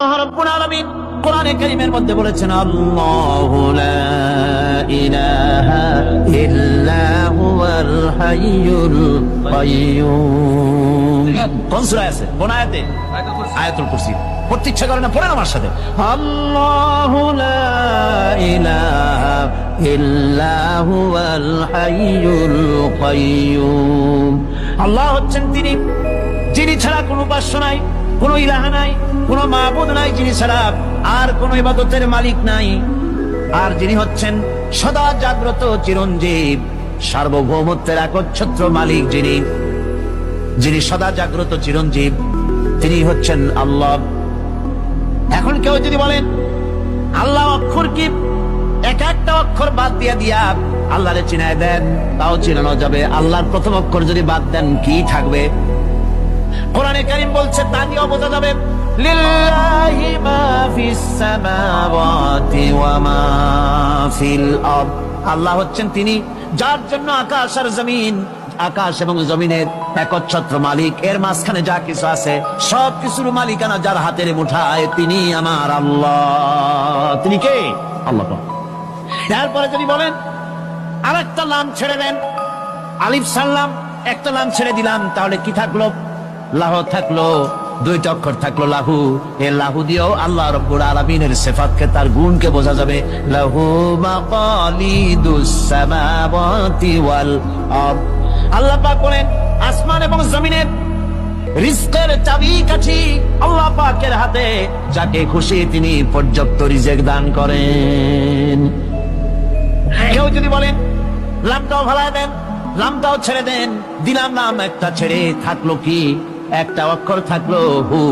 রব্বুল আলামিন কোরআনে কারীমের মধ্যে বলেছেন আল্লাহু লা ইলাহা ইল্লা হুয়াল হাইয়ুল কাইয়্যুম। কোন সূরা আছে? কোন আয়াতে? আয়াতুল কুরসি। পড়তে ইচ্ছা করে না? পড়েন আমার সাথে। আল্লাহু লা ইলাহা ইল্লা হুয়াল হাইয়ুল কাইয়্যুম। আল্লাহ হচ্ছেন তিনি যিনি ছাড়া কোনো উপাস্য নাই, কোন ইলাহা নাই, কোন মাবুদ নাই যিনি ছাড়া, আর কোন ইবাদতের মালিক নাই। আর যিনি হচ্ছেন সদা জাগ্রত চিরঞ্জীব, সার্বভৌমত্বের একচ্ছত্র মালিক, যিনি সদা জাগ্রত চিরঞ্জীব, তিনি হচ্ছেন আল্লাহ। এখন কেউ যদি বলেন আল্লাহ অক্ষর কি, এক একটা অক্ষর বাদ দিয়া আল্লাহরে চিনায় দেন, তাও চিনানো যাবে। আল্লাহর প্রথম অক্ষর যদি বাদ দেন কি থাকবে? কোরআনে কারীম বলছে তা নিয়েও বোঝা যাবে। লিল্লাহি মা ফিস সামাওয়াতি ওয়া মা ফিল আরদ। আল্লাহ হচ্ছেন তিনি যার জন্য আকাশ আর জমিন, আকাশ এবং জমিনের একচ্ছত্র মালিক। এর মাঝখানে যা কিছু আছে সব কিছুর মালিকানা যার হাতের মুঠায়, তিনি আমার আল্লাহ। তিনি কে? আল্লাহ। এরপরে যদি বলেন আরেকটা নাম ছেড়ে দেন, আলিফ সাল্লাম একটা নাম ছেড়ে দিলাম, তাহলে কি থাকলো? লাহ থাকলো, দুইটা অক্ষর থাকলো লাহু। এই লাহু দিয়েও আল্লাহ রব্বুল আলামিনের সিফাতকে, তার গুণকে বোঝা যাবে। লাহু মাকালিদুস সামাওয়াতি ওয়াল আরদ। আল্লাহ পাক বলেন আসমান এবং জমিনের রিজকের চাবিকাঠি আল্লাহ পাকের হাতে, যাকে খুশি তিনি পর্যাপ্ত রিজেক দান করেন। কেউ যদি বলেন লামটাও ভালায় দেন, লামটাও ছেড়ে দেন, দিলাম নাম একটা ছেড়ে, থাকলো কি? একটা অক্ষর থাকলো হু।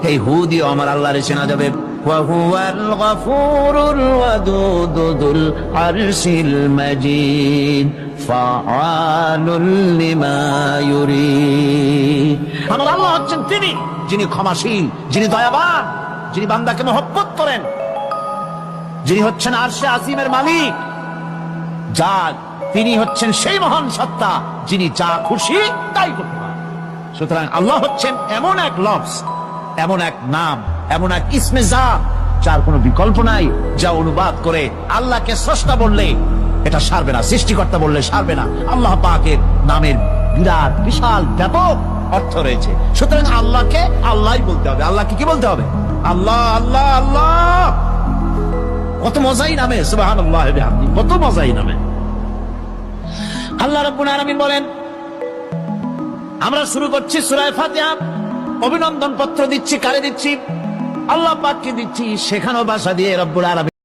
এই হু দিয়ে আমার আল্লাহরে চেনা যাবে। ওয়া হুয়াল গফুরুল ওয়াদুদুল আরশিল মাজিদ ফাআলুল লিমা ইউরিদ। আমার আল্লাহ হচ্ছেন তিনি যিনি ক্ষমাশীল, যিনি দয়াবান, যিনি বান্দাকে মহব্বত করেন, যিনি হচ্ছেন আরশে আসিমের মালিক। তিনি হচ্ছেন সেই মহান সত্তা যিনি যা খুশি তাই করতে পারেন। সুতরাং আল্লাহ হচ্ছেন এমন এক লফজ, এমন এক নাম, এমন এক ইসমে জাত যার কোনো বিকল্প নাই, যা অনুবাদ করে আল্লাহকে স্রষ্টা বললে এটা সারবে না, সৃষ্টিকর্তা বললে সারবে না। আল্লাহ পাকের নামের বিরাট বিশাল ব্যাপক অর্থ রয়েছে। সুতরাং আল্লাহকে আল্লাহই বলতে হবে। আল্লাহকে কি বলতে হবে? আল্লাহ আল্লাহ আল্লাহ। কত মজাই নামে, সুবহানাল্লাহ ওয়া বিহামদিহি, কত মজাই নামে। আল্লাহ রাব্বুল আলামিন বলেন, আমরা শুরু করছি সূরা ফাতিহা। অভিনন্দন পত্র দিচ্ছি, কারে দিচ্ছি? আল্লাহ পাককে দিচ্ছি। শেখানো ভাষা দিয়ে রব্বুল আলামিন